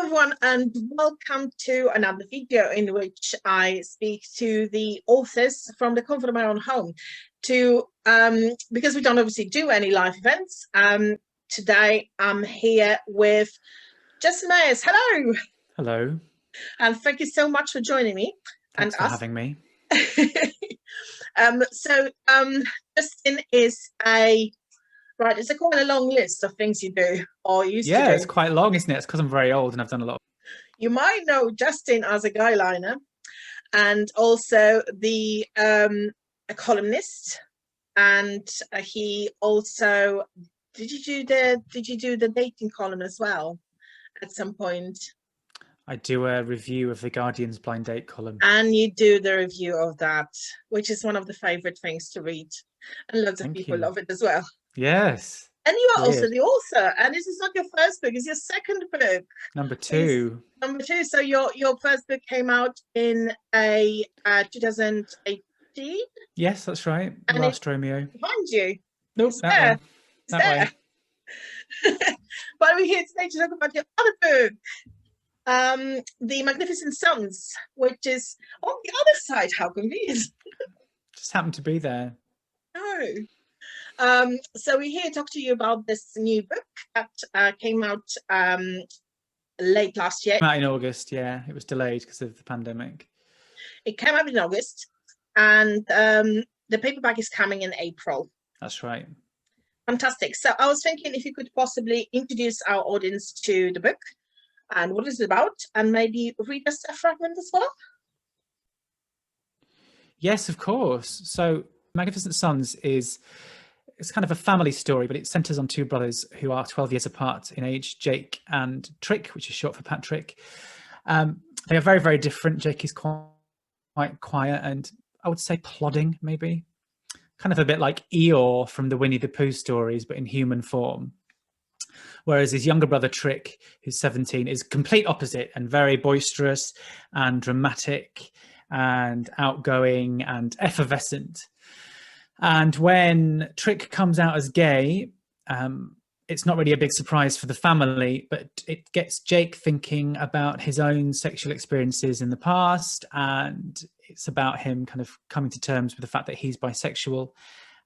everyone, and welcome to another video in which I speak to the authors from the comfort of my own home. Because we don't obviously do any live events, today I'm here with Justin Myers. Hello. Hello. And thank you so much for joining me. Thanks for having me. Justin is right, it's quite a long list of things you do or used to do. Yeah, it's quite long, isn't it? It's because I'm very old and I've done a lot. You might know Justin as a guyliner and also a columnist, and he also did you do the dating column as well at some point? I do a review of the Guardian's blind date column. And you do the review of that, which is one of the favorite things to read, and lots of people love it as well. Yes. And you are also the author, and this is not your first book, it's your second book. Number two. Number two. So your first book came out in 2018? Yes, that's right. And Last Romeo. Behind you. Nope, it's there. It's there. But we're here today to talk about your other book, The Magnificent Sons, which is on the other side. How convenient. Just happened to be there. No. So we're here to talk to you about this new book that came out late last year. Came out in August, yeah. It was delayed because of the pandemic. It came out in August, and the paperback is coming in April. That's right. Fantastic. So I was thinking if you could possibly introduce our audience to the book and what it's about, and maybe read us a fragment as well. Yes, of course. So Magnificent Sons it's kind of a family story, but it centers on two brothers who are 12 years apart in age, Jake and Trick, which is short for Patrick. They are very, very different. Jake is quite quiet and I would say plodding, maybe. Kind of a bit like Eeyore from the Winnie the Pooh stories, but in human form. Whereas his younger brother, Trick, who's 17, is complete opposite and very boisterous and dramatic and outgoing and effervescent. And when Trick comes out as gay, it's not really a big surprise for the family, but it gets Jake thinking about his own sexual experiences in the past, and it's about him kind of coming to terms with the fact that he's bisexual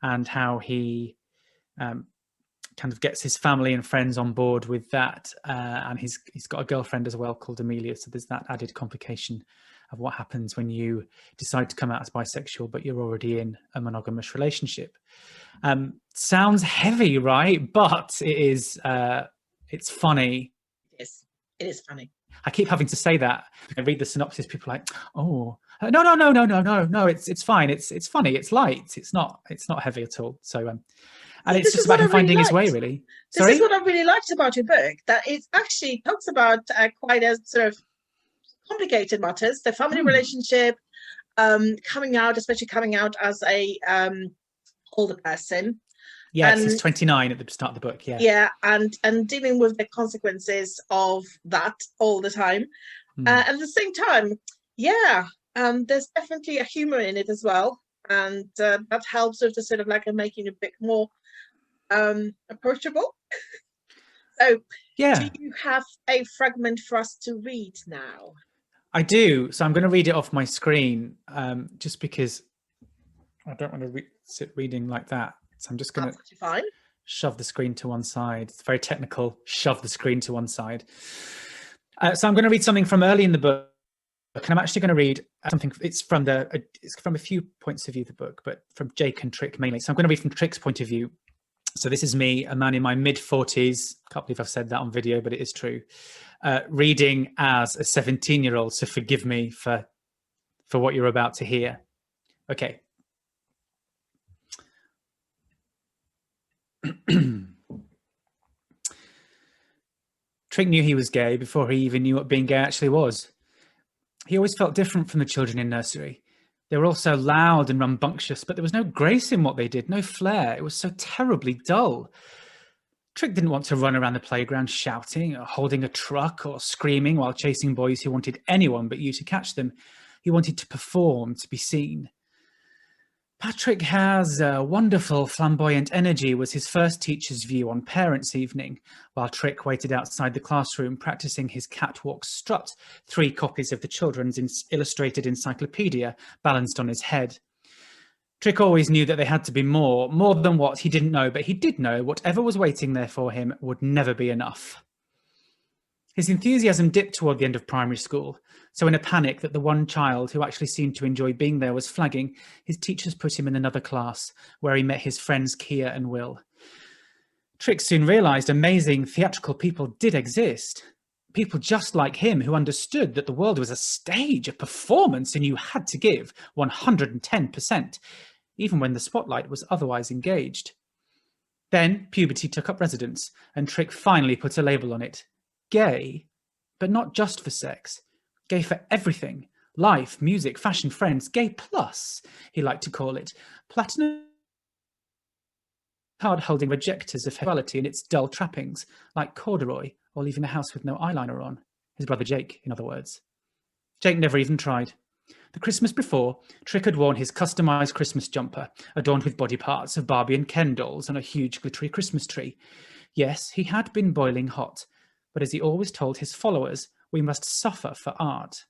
and how he kind of gets his family and friends on board with that. And he's got a girlfriend as well called Amelia, so there's that added complication of what happens when you decide to come out as bisexual, but you're already in a monogamous relationship. Sounds heavy, right? But it is, it's funny. Yes, it is funny. I keep having to say that. I read the synopsis, people are like, oh, no, it's fine. It's funny, it's light. It's not heavy at all. So, and it's just about him finding his way, really. This is what I really liked about your book, that it actually talks about quite a sort of complicated matters, the family relationship, coming out, especially coming out as a older person. Yes, he's 29 at the start of the book. Yeah, and dealing with the consequences of that all the time. At the same time, there's definitely a humor in it as well, and that helps with the sort of like making it a bit more approachable. So, do you have a fragment for us to read now? I do. So I'm going to read it off my screen, just because I don't want to sit reading like that. So I'm just going to shove the screen to one side. It's very technical. Shove the screen to one side. So I'm going to read something from early in the book, and I'm actually going to read something. It's from a few points of view of the book, but from Jake and Trick mainly. So I'm going to read from Trick's point of view. So this is me, a man in my mid-40s. Can't believe I've said that on video, but it is true. Reading as a 17-year-old, so forgive me for what you're about to hear. Okay. Trick knew he was gay before he even knew what being gay actually was. He always felt different from the children in nursery. They were all so loud and rambunctious, but there was no grace in what they did, no flair. It was so terribly dull. Trick didn't want to run around the playground shouting or holding a truck or screaming while chasing boys who wanted anyone but you to catch them. He wanted to perform, to be seen. Patrick has a wonderful flamboyant energy was his first teacher's view on parents' evening, while Trick waited outside the classroom practicing his catwalk strut, 3 copies of the children's illustrated encyclopedia balanced on his head. Trick always knew that they had to be more than what he didn't know, but he did know whatever was waiting there for him would never be enough. His enthusiasm dipped toward the end of primary school, so in a panic that the one child who actually seemed to enjoy being there was flagging, his teachers put him in another class, where he met his friends Kia and Will. Trick soon realised amazing theatrical people did exist. People just like him who understood that the world was a stage, a performance, and you had to give 110%, even when the spotlight was otherwise engaged. Then puberty took up residence, and Trick finally put a label on it. Gay, but not just for sex. Gay for everything. Life, music, fashion, friends. Gay plus, he liked to call it. Platinum card-holding rejectors of sexuality in its dull trappings, like corduroy or leaving the house with no eyeliner on. His brother Jake, in other words. Jake never even tried. The Christmas before, Trick had worn his customised Christmas jumper, adorned with body parts of Barbie and Ken dolls and a huge glittery Christmas tree. Yes, he had been boiling hot, but as he always told his followers, we must suffer for art.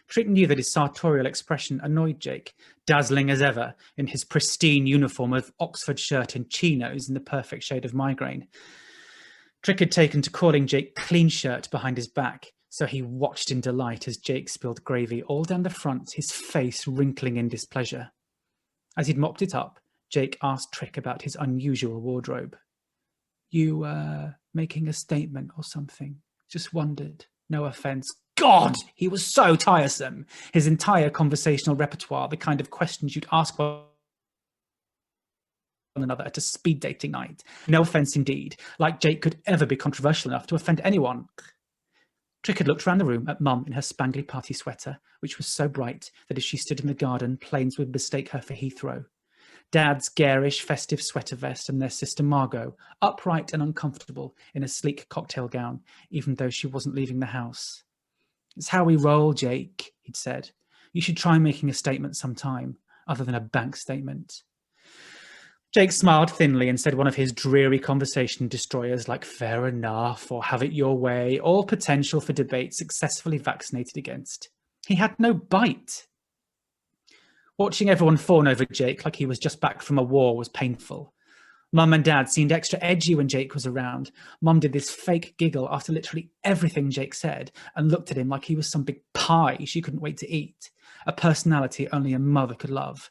Trick knew that his sartorial expression annoyed Jake, dazzling as ever in his pristine uniform of Oxford shirt and chinos in the perfect shade of migraine. Trick had taken to calling Jake clean shirt behind his back, so he watched in delight as Jake spilled gravy all down the front, his face wrinkling in displeasure. As he'd mopped it up, Jake asked Trick about his unusual wardrobe. You, making a statement or something? Just wondered. No offence. God, he was so tiresome. His entire conversational repertoire, the kind of questions you'd ask one another at a speed dating night. No offence indeed. Like Jake could ever be controversial enough to offend anyone. Trick had looked around the room at Mum in her spangly party sweater, which was so bright that as she stood in the garden, planes would mistake her for Heathrow. Dad's garish, festive sweater vest, and their sister Margot, upright and uncomfortable in a sleek cocktail gown, even though she wasn't leaving the house. It's how we roll, Jake, he'd said. You should try making a statement sometime, other than a bank statement. Jake smiled thinly and said one of his dreary conversation destroyers like fair enough or have it your way, all potential for debate successfully vaccinated against. He had no bite. Watching everyone fawn over Jake like he was just back from a war was painful. Mum and Dad seemed extra edgy when Jake was around. Mum did this fake giggle after literally everything Jake said and looked at him like he was some big pie she couldn't wait to eat, a personality only a mother could love.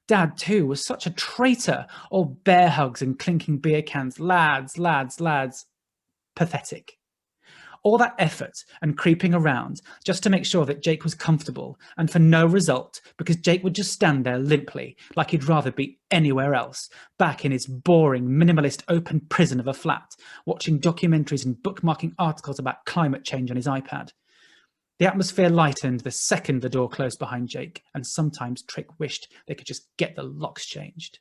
Dad, too, was such a traitor, all bear hugs and clinking beer cans. Lads. Pathetic. All that effort and creeping around just to make sure that Jake was comfortable, and for no result, because Jake would just stand there limply, like he'd rather be anywhere else, back in his boring, minimalist open prison of a flat, watching documentaries and bookmarking articles about climate change on his iPad. The atmosphere lightened the second the door closed behind Jake, and sometimes Trick wished they could just get the locks changed.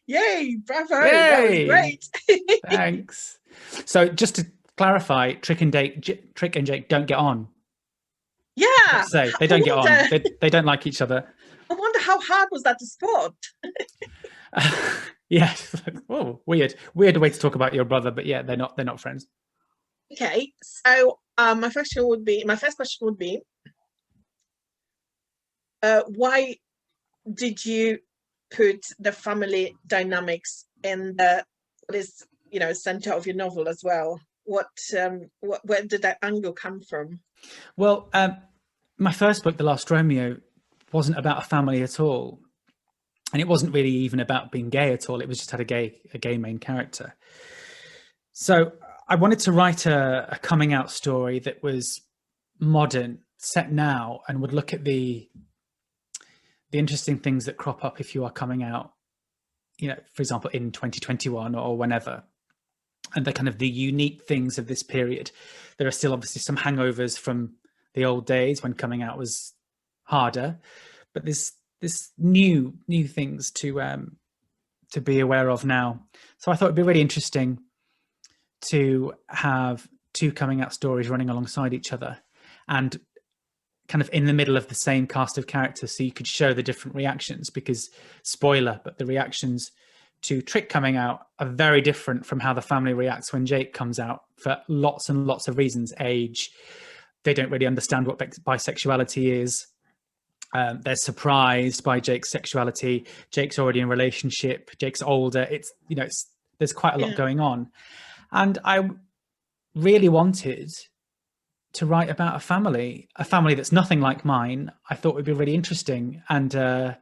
Yay, bravo, Yay! that was great. Thanks. So just to clarify, Trick and Jake don't get on. Yeah. Let's say they don't get on. They don't like each other. I wonder how hard was that to spot? Yeah. Oh, weird way to talk about your brother, but yeah, they're not friends. Okay, so my first question would be, why did you put the family dynamics in the center of your novel as well? Where did that angle come from? Well, my first book, The Last Romeo, wasn't about a family at all, and it wasn't really even about being gay at all. It was just had a gay main character. So I wanted to write a coming out story that was modern, set now, and would look at the interesting things that crop up if you are coming out, for example, in 2021 or whenever. And the unique things of this period. There are still obviously some hangovers from the old days when coming out was harder, but there's new things to be aware of now. So I thought it'd be really interesting to have two coming out stories running alongside each other and kind of in the middle of the same cast of characters, so you could show the different reactions, because spoiler, but the reactions to Trick coming out are very different from how the family reacts when Jake comes out, for lots and lots of reasons. Age, they don't really understand what bisexuality is. They're surprised by Jake's sexuality. Jake's already in a relationship. Jake's older. There's quite a lot going on. And I really wanted to write about a family that's nothing like mine. I thought would be really interesting, and a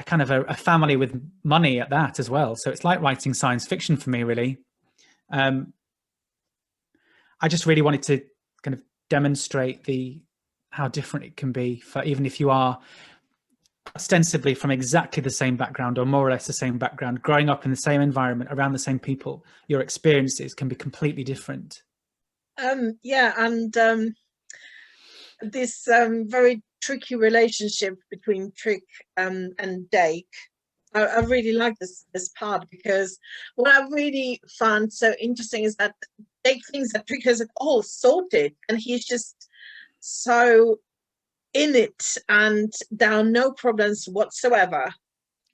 kind of a family with money at that as well. So it's like writing science fiction for me, really. I just really wanted to kind of demonstrate how different it can be, for even if you are ostensibly from exactly the same background, or more or less the same background, growing up in the same environment around the same people, your experiences can be completely different. This very tricky relationship between Trick and Dake. I really like this part, because what I really found so interesting is that Dake thinks that Trick has it all sorted, and he's just so in it, and there are no problems whatsoever.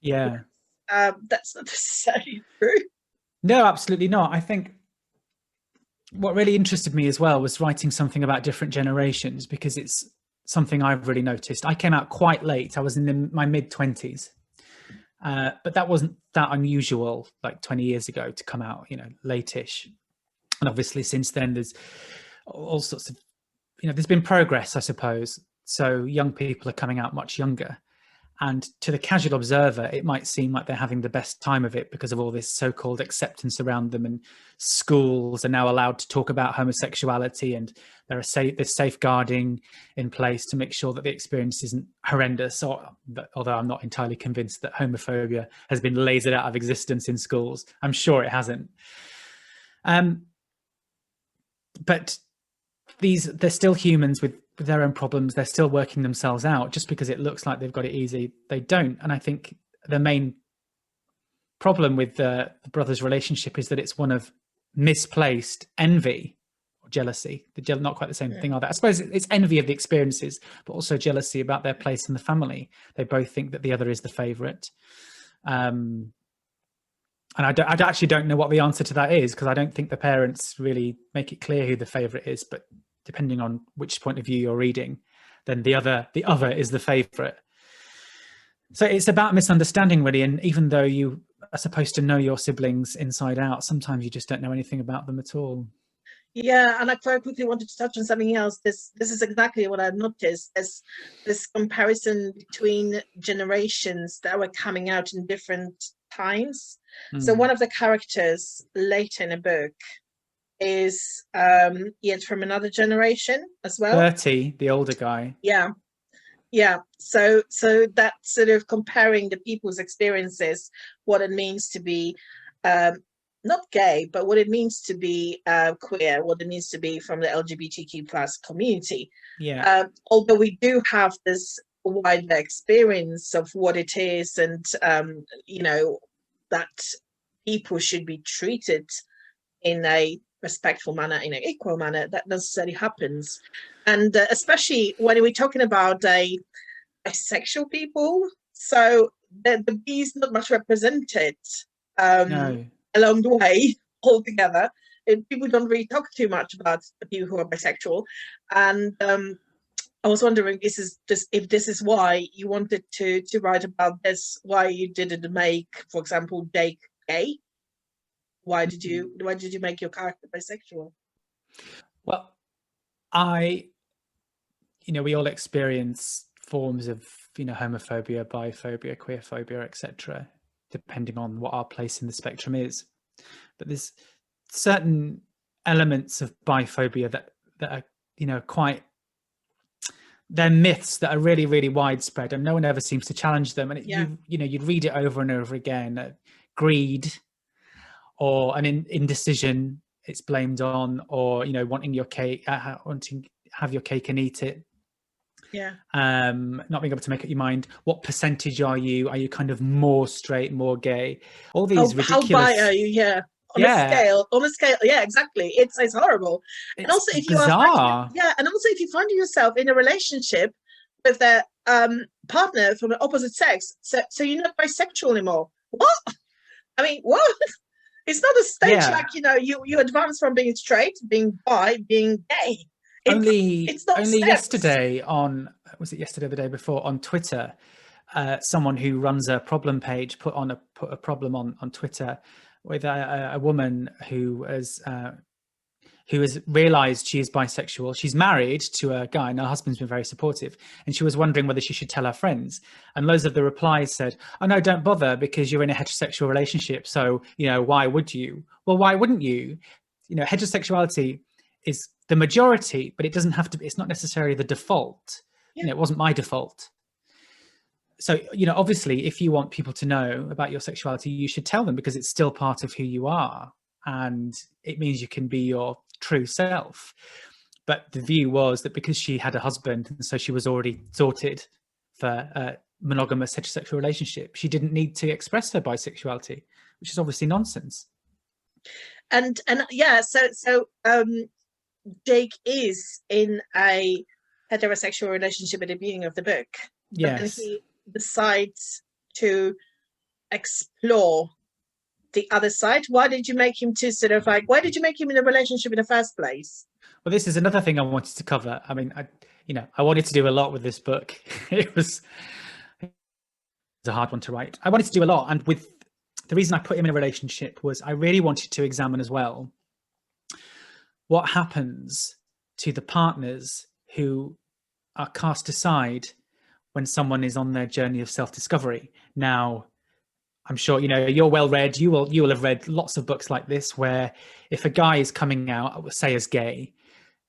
Yeah. That's not necessarily true. No, absolutely not. I think what really interested me as well was writing something about different generations, because it's something I've really noticed. I came out quite late. I was in my mid-20s, but that wasn't that unusual, like 20 years ago, to come out, late-ish. And obviously since then there's all sorts of, there's been progress, I suppose. So young people are coming out much younger. And to the casual observer, it might seem like they're having the best time of it because of all this so-called acceptance around them, and schools are now allowed to talk about homosexuality, and there's safeguarding in place to make sure that the experience isn't horrendous. Although I'm not entirely convinced that homophobia has been lasered out of existence in schools. I'm sure it hasn't. But they're still humans with their own problems. They're still working themselves out. Just because it looks like they've got it easy, they don't. And I think the main problem with the brothers' relationship is that it's one of misplaced envy or jealousy. Not quite the same thing, are they? I suppose it's envy of the experiences, but also jealousy about their place in the family. They both think that the other is the favorite. And I actually don't know what the answer to that is, because I don't think the parents really make it clear who the favorite is. But depending on which point of view you're reading, then the other is the favorite. So it's about misunderstanding, really. And even though you are supposed to know your siblings inside out, sometimes you just don't know anything about them at all. Yeah, and I very quickly wanted to touch on something else. This is exactly what I've noticed. There's this comparison between generations that were coming out in different times. So one of the characters later in a book is yet from another generation as well. Bertie, the older guy. Yeah. So that's sort of comparing the people's experiences, what it means to be not gay, but what it means to be queer, what it means to be from the LGBTQ plus community. Yeah. Although we do have this wider experience of what it is, and that people should be treated in a respectful manner, in an equal manner, that necessarily happens. And especially when we're talking about bisexual people, so the B is not much represented No. along the way altogether. People don't really talk too much about the people who are bisexual. And I was wondering, if this is why you wanted to write about this, why you didn't make, for example, Dake gay? Why did you make your character bisexual? Well, we all experience forms of, homophobia, biphobia, queerphobia, etc., depending on what our place in the spectrum is. But there's certain elements of biphobia that are quite, they're myths that are really, really widespread, and no one ever seems to challenge them. And you'd read it over and over again. Greed, or an indecision, it's blamed on, or wanting your cake, wanting to have your cake and eat it. Yeah. Not being able to make up your mind. What percentage are you? Are you kind of more straight, more gay? All these ridiculous. How bi are you? Yeah. Yeah, on a scale, yeah, exactly. It's horrible. And it's also if you are bizarre. yeah, and also if you find yourself in a relationship with a partner from the opposite sex, so you're not bisexual anymore. What? I mean, what? It's not a stage Yeah, like, you advance from being straight, being bi, being gay. only It's not only steps. yesterday on, was it yesterday or the day before, on Twitter, someone who runs a problem page put a problem on Twitter with a woman who has realized she is bisexual. She's married to a guy and her husband's been very supportive. And she was wondering whether she should tell her friends. And loads of the replies said, oh, no, don't bother because you're in a heterosexual relationship. So, why would you? Well, why wouldn't you? Heterosexuality is the majority, but it doesn't have to be, it's not necessarily the default. Yeah. It wasn't my default. So, obviously, if you want people to know about your sexuality, you should tell them because it's still part of who you are. And it means you can be your true self. But the view was that because she had a husband, and so she was already sorted for a monogamous heterosexual relationship, she didn't need to express her bisexuality, which is obviously nonsense. And yeah, so Jake is in a heterosexual relationship at the beginning of the book, but then Yes. he decides to explore the other side. Why did you make him to sort of like, why did you make him in a relationship in the first place? Well, this is another thing I wanted to cover. I mean, I wanted to do a lot with this book. It was a hard one to write. I wanted to do a lot, and with the reason I put him in a relationship was I really wanted to examine as well what happens to the partners who are cast aside when someone is on their journey of self-discovery. Now, I'm sure you're well read. You will have read lots of books like this, where if a guy is coming out, say as gay,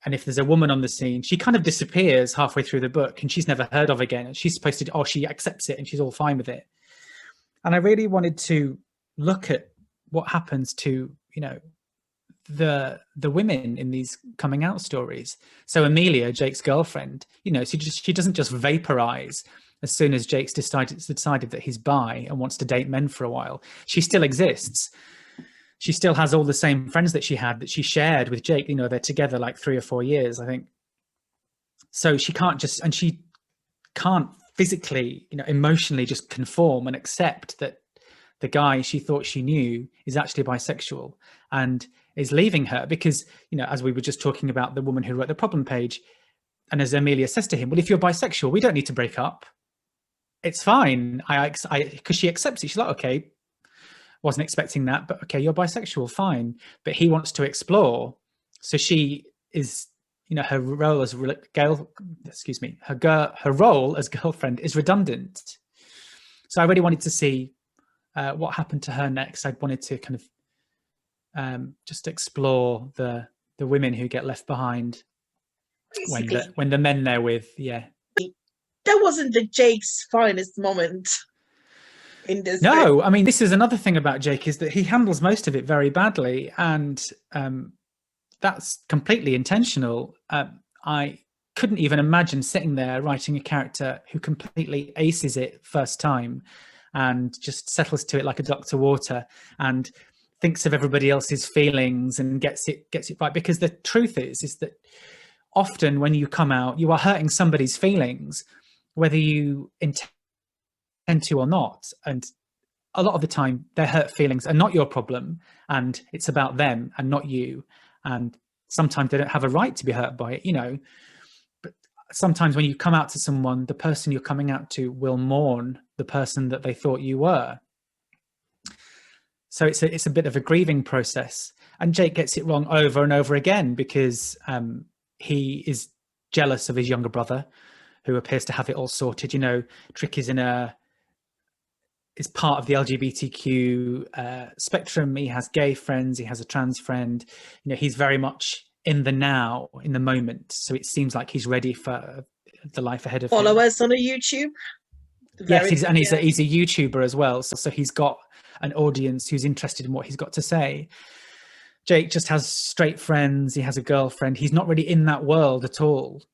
and if there's a woman on the scene, she kind of disappears halfway through the book, and she's never heard of again. And she's supposed to, she accepts it, and she's all fine with it. And I really wanted to look at what happens to the women in these coming out stories. So Amelia, Jake's girlfriend, she doesn't just vaporize as soon as Jake's decided that he's bi and wants to date men for a while. She still exists. She still has all the same friends that she shared with Jake. They're together like 3 or 4 years, I think. So she can't physically, emotionally just conform and accept that the guy she thought she knew is actually bisexual and is leaving her because, as we were just talking about the woman who wrote the problem page, and as Amelia says to him, well, if you're bisexual, we don't need to break up. It's fine. Because she accepts it. She's like, okay, wasn't expecting that, but okay, you're bisexual, fine. But he wants to explore. So she is, her role as her role as girlfriend is redundant. So I really wanted to see what happened to her next. I wanted to kind of just explore the women who get left behind when the men they're with, yeah. That wasn't the Jake's finest moment in this No, book. I mean, this is another thing about Jake, is that he handles most of it very badly, and that's completely intentional. I couldn't even imagine sitting there writing a character who completely aces it first time and just settles to it like a duck to water and thinks of everybody else's feelings and gets it right. Because the truth is that often when you come out, you are hurting somebody's feelings, whether you intend to or not. And a lot of the time, their hurt feelings are not your problem, and it's about them and not you. And sometimes they don't have a right to be hurt by it, But sometimes when you come out to someone, the person you're coming out to will mourn the person that they thought you were. So it's a bit of a grieving process. And Jake gets it wrong over and over again because he is jealous of his younger brother, who appears to have it all sorted. Trick is is part of the LGBTQ spectrum. He has gay friends. He has a trans friend. He's very much in the now, in the moment. So it seems like he's ready for the life ahead of him. Follow us on a YouTube. Yes, he's a YouTuber as well. So he's got an audience who's interested in what he's got to say. Jake just has straight friends. He has a girlfriend. He's not really in that world at all.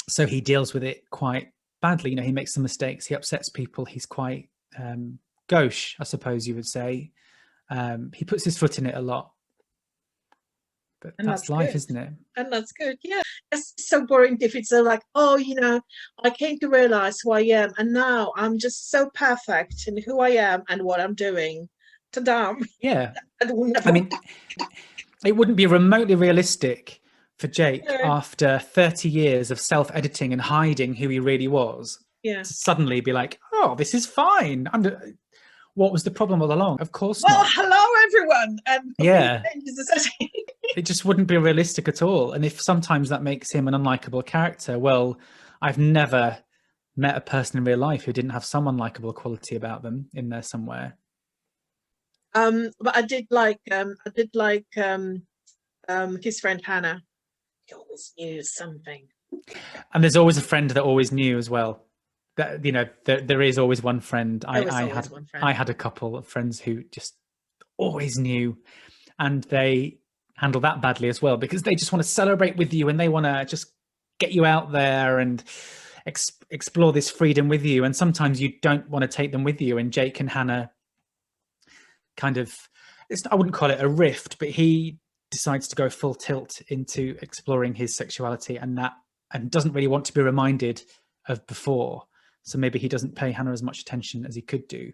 So he deals with it quite badly. He makes some mistakes. He upsets people. He's quite gauche, I suppose you would say. He puts his foot in it a lot. But And that's that's life, good. isn't it? And that's good. Yeah. It's so boring if it's like, oh, I came to realize who I am. And now I'm just so perfect in who I am and what I'm doing. Ta-da. Yeah. I will never. I mean, it wouldn't be remotely realistic for Jake, No. after 30 years of self-editing and hiding who he really was, Yeah. to suddenly be like, oh, this is fine. What was the problem all along? Of course Well, not. hello, everyone. And Yeah. changes the setting. It just wouldn't be realistic at all. And if sometimes that makes him an unlikable character, well, I've never met a person in real life who didn't have some unlikable quality about them in there somewhere. But I did like his friend Hannah. He always knew something. And there's always a friend that always knew as well. That, there is always one friend. I had a couple of friends who just always knew, and they handle that badly as well, because they just want to celebrate with you and they want to just get you out there and explore this freedom with you. And sometimes you don't want to take them with you. And Jake and Hannah kind of, I wouldn't call it a rift, but he decides to go full tilt into exploring his sexuality and doesn't really want to be reminded of before. So maybe he doesn't pay Hannah as much attention as he could do.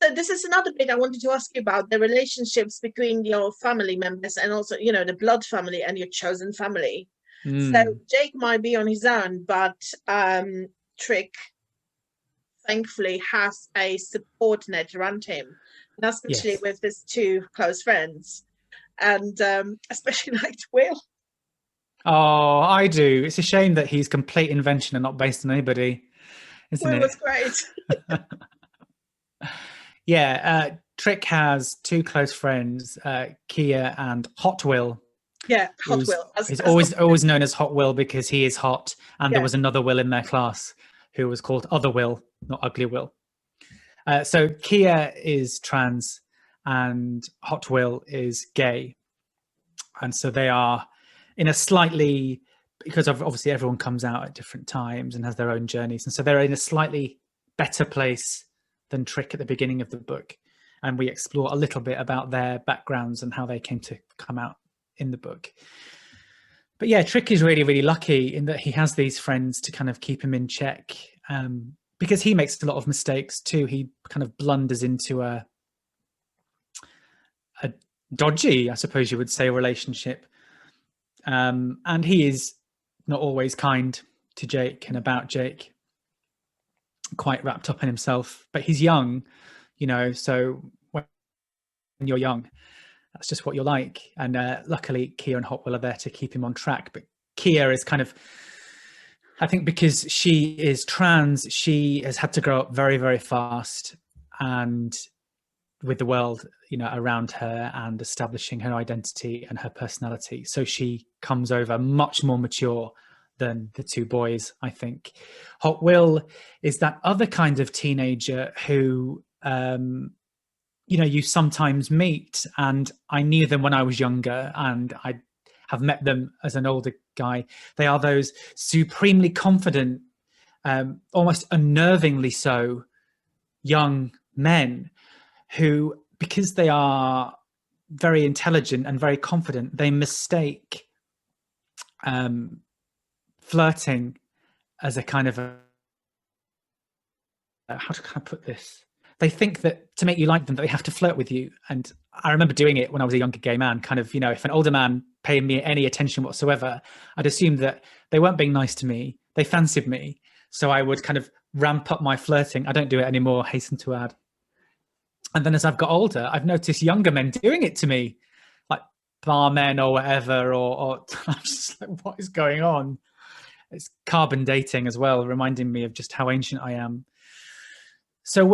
So this is another bit I wanted to ask you about, the relationships between your family members and also, the blood family and your chosen family. So Jake might be on his own, but Trick thankfully has a support net around him, and especially with his two close friends, and especially like Will. Oh, I do. It's a shame that he's complete invention and not based on anybody, isn't Will it? was great. Yeah, Trick has two close friends, Kia and Hot Will. Yeah, Hot Will. He's always known as Hot Will because he is hot, and there was another Will in their class who was called Other Will, not Ugly Will. So Kia is trans and Hot Will is gay. And so they are in a slightly, because obviously everyone comes out at different times and has their own journeys. And so they're in a slightly better place than Trick at the beginning of the book. And we explore a little bit about their backgrounds and how they came to come out in the book. But yeah, Trick is really, really lucky in that he has these friends to kind of keep him in check, because he makes a lot of mistakes too. He kind of blunders into a dodgy, I suppose you would say, relationship. And he is not always kind to Jake and about Jake, quite wrapped up in himself. But he's young, so when you're young, that's just what you're like. And luckily, Kia and Hot Will are there to keep him on track. But Kia is kind of, I think because she is trans, she has had to grow up very, very fast and with the world, around her and establishing her identity and her personality. So she comes over much more mature than the two boys, I think. Hot Will is that other kind of teenager who, you sometimes meet, and I knew them when I was younger and I have met them as an older guy. They are those supremely confident, almost unnervingly so, young men who, because they are very intelligent and very confident, they mistake flirting as a kind of how can I put this? They think that to make you like them, that they have to flirt with you. And I remember doing it when I was a younger gay man, kind of, if an older man paid me any attention whatsoever, I'd assume that they weren't being nice to me. They fancied me. So I would kind of ramp up my flirting. I don't do it anymore, hasten to add. And then as I've got older, I've noticed younger men doing it to me, like barmen or whatever, or I'm just like, what is going on? It's carbon dating as well, reminding me of just how ancient I am. So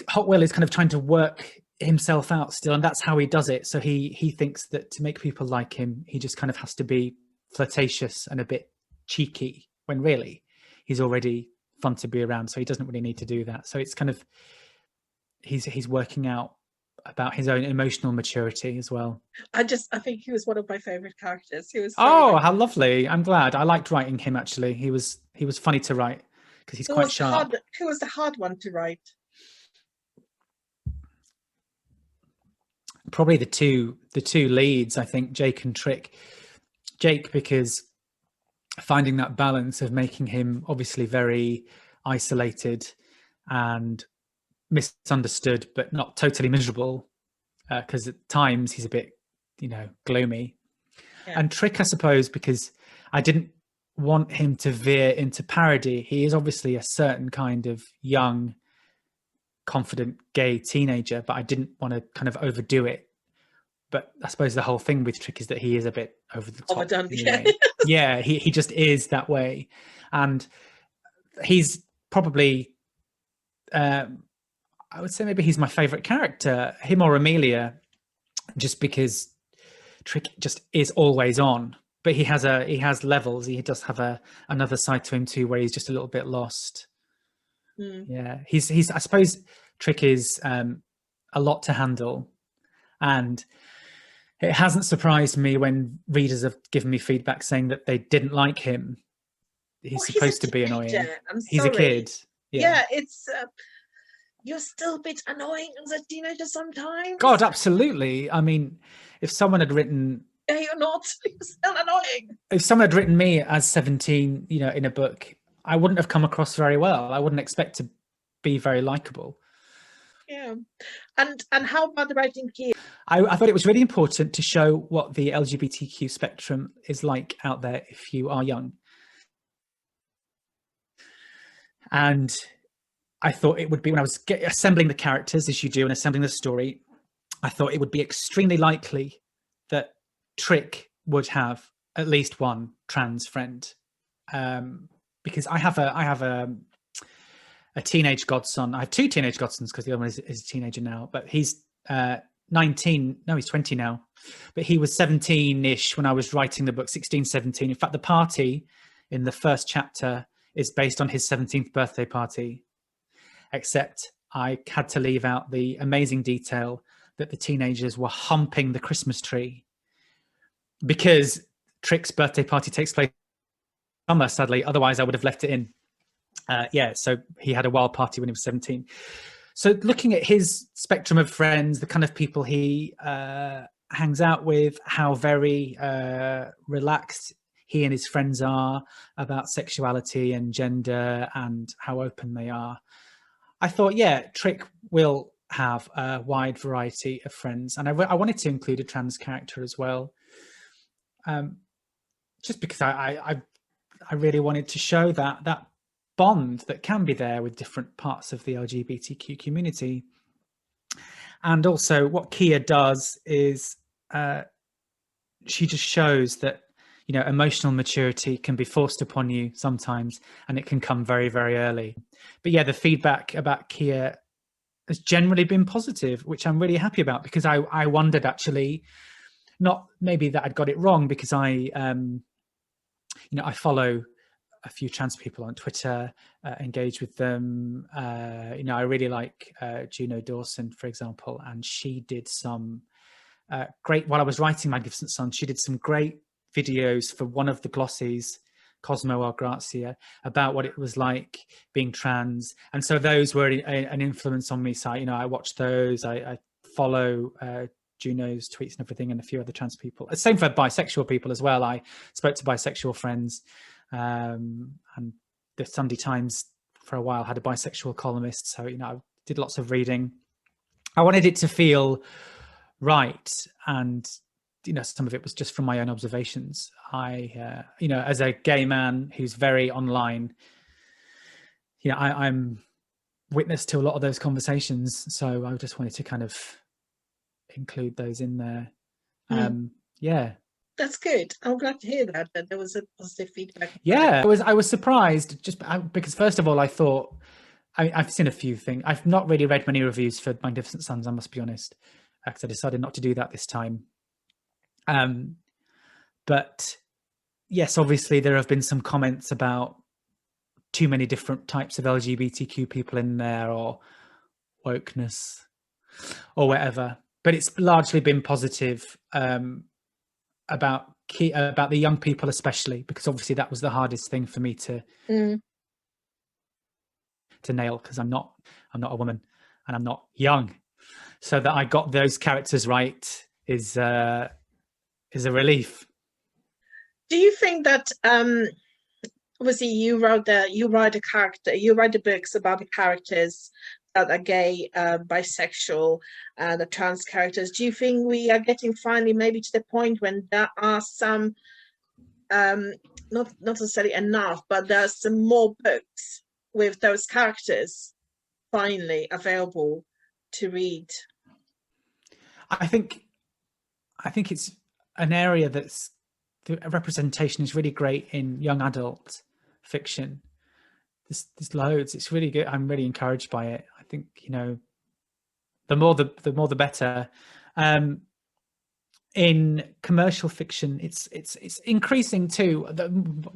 Hot Will is kind of trying to work himself out still, and that's how he does it. So he thinks that to make people like him, he just kind of has to be flirtatious and a bit cheeky, when really he's already fun to be around. So he doesn't really need to do that. So it's kind of, he's working out about his own emotional maturity as well. I think he was one of my favorite characters. He was how lovely. I'm glad. I liked writing him, actually. He was funny to write because he's quite sharp. Who was the hard one to write? probably the two leads, I think, Jake and Trick. Jake, because finding that balance of making him obviously very isolated and misunderstood, but not totally miserable, because at times he's a bit, gloomy. Yeah. And Trick, I suppose, because I didn't want him to veer into parody. He is obviously a certain kind of young, confident, gay teenager, but I didn't want to kind of overdo it. But I suppose the whole thing with Trick is that he is a bit over the top. Overdone. Anyway. Yeah, he just is that way. And he's probably, I would say maybe he's my favorite character, him or Amelia, just because Trick just is always on. But he has levels. He does have another side to him too, where he's just a little bit lost. Yeah, he's. I suppose Trick is a lot to handle, and it hasn't surprised me when readers have given me feedback saying that they didn't like him. He's supposed to be annoying. He's a kid. Yeah, it's you're still a bit annoying as a teenager sometimes. God, absolutely. I mean, if someone had written, yeah, you're not. You're still annoying. If someone had written me as 17, in a book, I wouldn't have come across very well. I wouldn't expect to be very likable. Yeah. And how about the writing here? I thought it was really important to show what the LGBTQ spectrum is like out there if you are young. And I thought it would be, when I was assembling the characters, as you do, and assembling the story, I thought it would be extremely likely that Trick would have at least one trans friend. Because I have a teenage godson. I have two teenage godsons because the other one is a teenager now, but he's 19. No, he's 20 now, but he was 17-ish when I was writing the book, 16, 17. In fact, the party in the first chapter is based on his 17th birthday party, except I had to leave out the amazing detail that the teenagers were humping the Christmas tree, because Trick's birthday party takes place in summer, sadly. Otherwise, I would have left it in. So he had a wild party when he was 17. So looking at his spectrum of friends, the kind of people he hangs out with, how very relaxed he and his friends are about sexuality and gender and how open they are, I thought, yeah, Trick will have a wide variety of friends. And I wanted to include a trans character as well, just because I really wanted to show that bond that can be there with different parts of the LGBTQ community. And also what Kia does is she just shows that, emotional maturity can be forced upon you sometimes, and it can come very, very early. But yeah, the feedback about Kia has generally been positive, which I'm really happy about, because I wondered, actually, not maybe that I'd got it wrong, because I follow a few trans people on Twitter, engage with them. I really like Juno Dawson, for example, and she did some great, while I was writing Magnificent Sun, she did some great videos for one of the glossies, Cosmo or Grazia, about what it was like being trans. And so those were an influence on me. So, I watched those. I follow Juno's tweets and everything, and a few other trans people. Same for bisexual people as well. I spoke to bisexual friends. And the Sunday Times for a while had a bisexual columnist. So, I did lots of reading. I wanted it to feel right. And, some of it was just from my own observations. I, as a gay man who's very online, I'm witness to a lot of those conversations. So I just wanted to kind of include those in there. Yeah. That's good. I'm glad to hear that there was a positive feedback. Yeah, I was surprised, just because first of all, I thought, I've seen a few things. I've not really read many reviews for Magnificent Sons, I must be honest, because I decided not to do that this time. But yes, obviously there have been some comments about too many different types of LGBTQ people in there, or wokeness, or whatever. But it's largely been positive about the young people, especially, because obviously that was the hardest thing for me to nail, because I'm not a woman and I'm not young. so that I got those characters right is a relief. Do you think that obviously you write the books about the characters that are gay, bisexual, the trans characters? Do you think we are getting finally maybe to the point when there are some, not necessarily enough, but there's some more books with those characters finally available to read? I think it's an area that's, the representation is really great in young adult fiction. There's loads. It's really good. I'm really encouraged by it. I think, you know, the more the better. In commercial fiction, it's increasing too.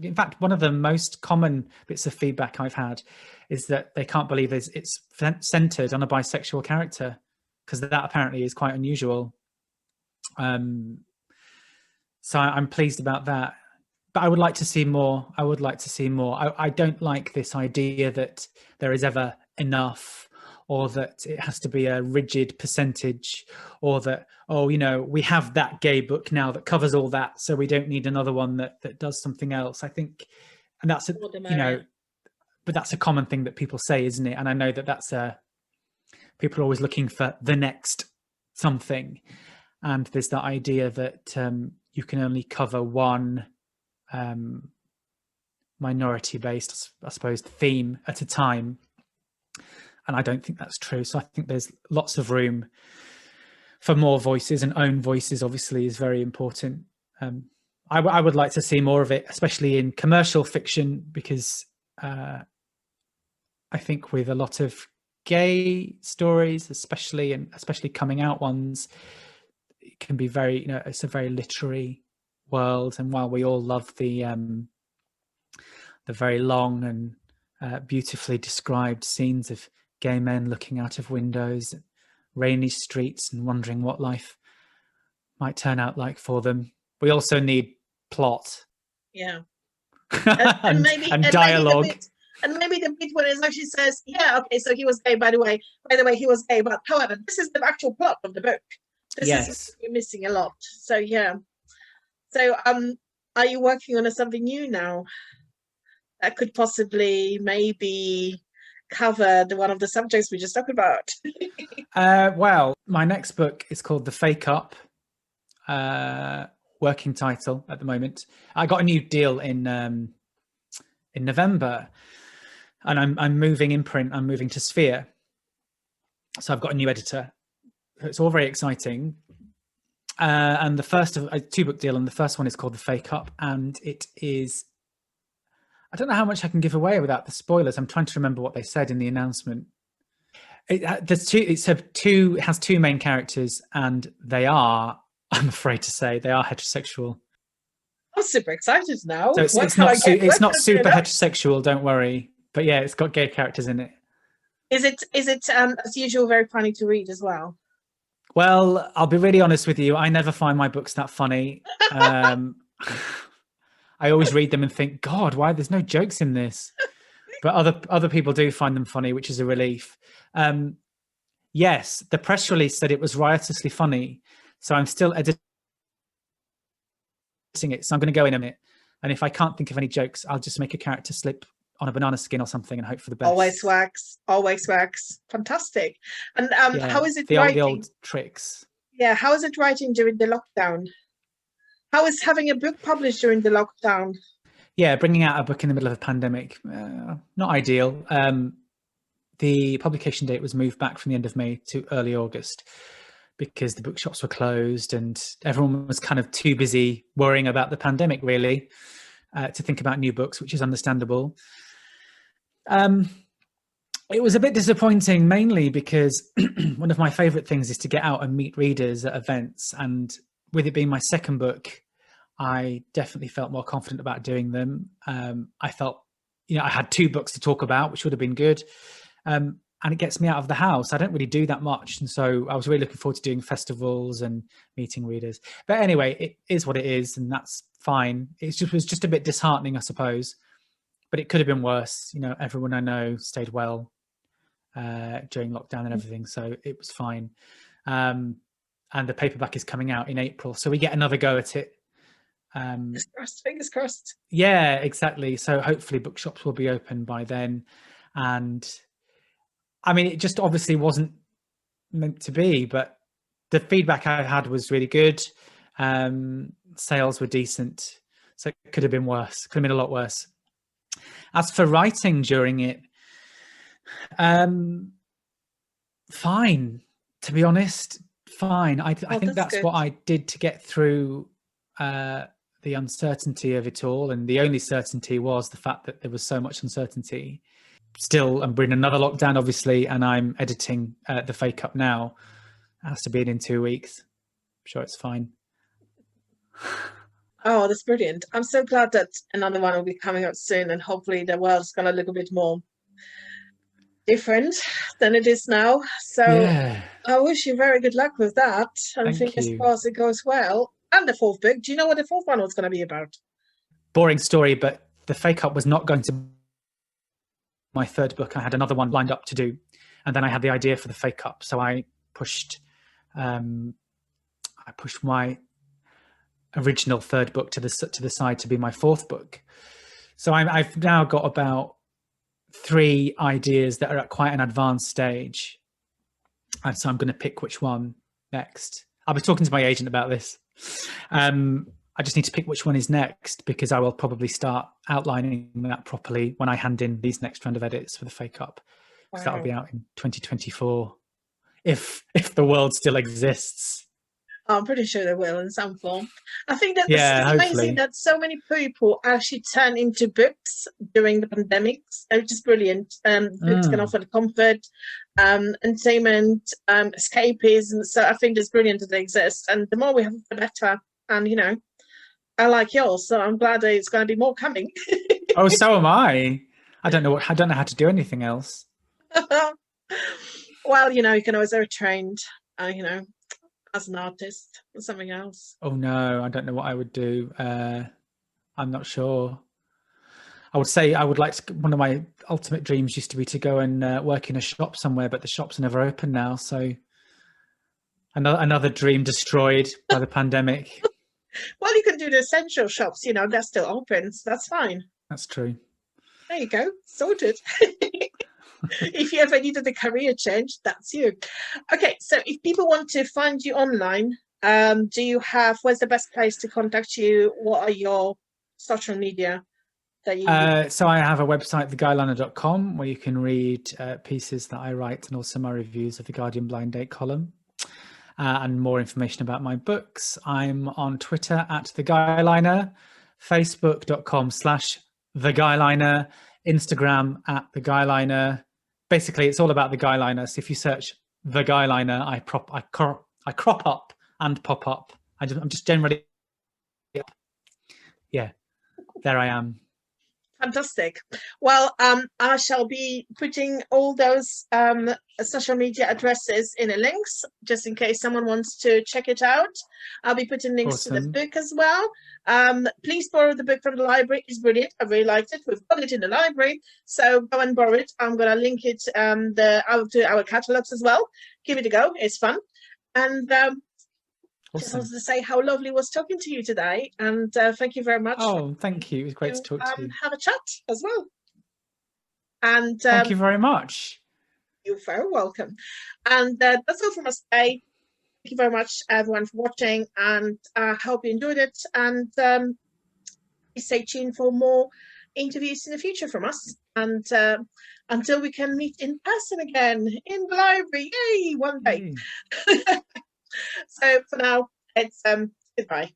In fact, one of the most common bits of feedback I've had is that they can't believe it's centered on a bisexual character, because that apparently is quite unusual. So I'm pleased about that. But I would like to see more. I don't like this idea that there is ever enough, or that it has to be a rigid percentage, or that, oh, you know, we have that gay book now that covers all that, so we don't need another one that does something else. I think, and that's, you know, but that's a common thing that people say, isn't it? And I know that people are always looking for the next something. And there's that idea that you can only cover one minority-based, I suppose, theme at a time. And I don't think that's true. So I think there's lots of room for more voices, and own voices obviously is very important. I would like to see more of it, especially in commercial fiction, because I think with a lot of gay stories, especially coming out ones, it can be very, you know, it's a very literary world. And while we all love the very long and beautifully described scenes of gay men looking out of windows, rainy streets, and wondering what life might turn out like for them, we also need plot. Yeah. and dialogue. Maybe the bit where it actually says, yeah, okay, so he was gay, by the way, he was gay, but however, this is the actual plot of the book. This is you're missing a lot. So yeah. So are you working on something new now that could possibly maybe cover one of the subjects we just talked about? Well, my next book is called The Fake Up. Working title at the moment. I got a new deal in November, and I'm moving imprint. I'm moving to Sphere, so I've got a new editor. It's all very exciting. And the first of a 2-book deal, and the first one is called The Fake Up, and it is, I don't know how much I can give away without the spoilers. I'm trying to remember what they said in the announcement. It has 2 main characters, and they are, I'm afraid to say, they are heterosexual. I'm super excited now. So it's not super heterosexual, don't worry. But yeah, it's got gay characters in it. Is it as usual very funny to read as well? Well, I'll be really honest with you. I never find my books that funny. I always read them and think, God, why there's no jokes in this? But other people do find them funny, which is a relief. Yes, the press release said it was riotously funny. So I'm still editing it. So I'm going to go in a minute. And if I can't think of any jokes, I'll just make a character slip on a banana skin or something and hope for the best. Always wax. Fantastic. And how is it writing? The old tricks. Yeah, how is it writing during the lockdown? How is having a book published during the lockdown? Yeah, bringing out a book in the middle of a pandemic, not ideal. The publication date was moved back from the end of May to early August, because the bookshops were closed and everyone was kind of too busy worrying about the pandemic, really, to think about new books, which is understandable. It was a bit disappointing, mainly because one of my favourite things is to get out and meet readers at events. And with it being my second book, I definitely felt more confident about doing them. I felt, you know, I had 2 books to talk about, which would have been good. And it gets me out of the house. I don't really do that much. And so I was really looking forward to doing festivals and meeting readers. But anyway, it is what it is, and that's fine. It was just a bit disheartening, I suppose. But it could have been worse. You know, everyone I know stayed well during lockdown and everything. So it was fine. and the paperback is coming out in April, so we get another go at it. Fingers crossed, fingers crossed. Yeah, exactly. So hopefully bookshops will be open by then. And I mean, it just obviously wasn't meant to be, but the feedback I had was really good. Sales were decent, so it could have been worse. Could have been a lot worse. As for writing during it, fine, to be honest, fine. I think that's what I did to get through the uncertainty of it all. And the only certainty was the fact that there was so much uncertainty. Still, I'm in another lockdown, obviously, and I'm editing the Fake Up now. It has to be in 2 weeks. I'm sure it's fine. Oh, that's brilliant. I'm so glad that another one will be coming out soon, and hopefully the world's going to look a bit more different than it is now. So yeah. I wish you very good luck with that, and fingers crossed it goes well. And the fourth book, do you know what the fourth one was going to be about? Boring story, but the Fake Up was not going to be my third book. I had another one lined up to do, and then I had the idea for the Fake Up, so I pushed my original third book to the side to be my fourth book. So I've now got about 3 ideas that are at quite an advanced stage, and so I'm going to pick which one next. I'll be talking to my agent about this. I just need to pick which one is next, because I will probably start outlining that properly when I hand in these next round of edits for the Fake Up, because that'll be out in 2024, if the world still exists. I'm pretty sure they will in some form. I think that it's amazing that so many people actually turn into books during the pandemics, which is brilliant. Books can offer the comfort, entertainment, escapism. So I think it's brilliant that they exist. And the more we have, the better. And, you know, I like yours, so I'm glad it's going to be more coming. Oh, so am I. I don't know how to do anything else. Well, you know, you can always retrained, you know, as an artist or something else. Oh no, I don't know what I would do. I'm not sure. I would say I would like to, one of my ultimate dreams used to be to go and work in a shop somewhere, but the shops are never open now. So another dream destroyed by the pandemic. Well, you can do the essential shops, you know, they're still open, so that's fine. That's true. There you go, sorted. If you ever needed a career change, that's you. Okay, so if people want to find you online, where's the best place to contact you? What are your social media that you so I have a website, theguyliner.com, where you can read pieces that I write, and also my reviews of the Guardian Blind Date column, and more information about my books. I'm on Twitter at theguyliner, facebook.com/theguyliner, Instagram at theguyliner. Basically, it's all about the Guyliner. So if you search the Guyliner, I crop up and pop up. I'm just generally, yeah, there I am. Fantastic. Well, I shall be putting all those social media addresses in the links, just in case someone wants to check it out. I'll be putting links to the book as well. Please borrow the book from the library. It's brilliant. I really liked it. We've got it in the library, so go and borrow it. I'm going to link it to our catalogs as well. Give it a go. It's fun. And just wanted to say how lovely it was talking to you today, and thank you very much. Oh, thank you. It was great to talk to you. Have a chat as well. And thank you very much. You're very welcome. And that's all from us today. Thank you very much, everyone, for watching, and I hope you enjoyed it. And stay tuned for more interviews in the future from us. And until we can meet in person again in the library, yay, one day. So for now, it's goodbye.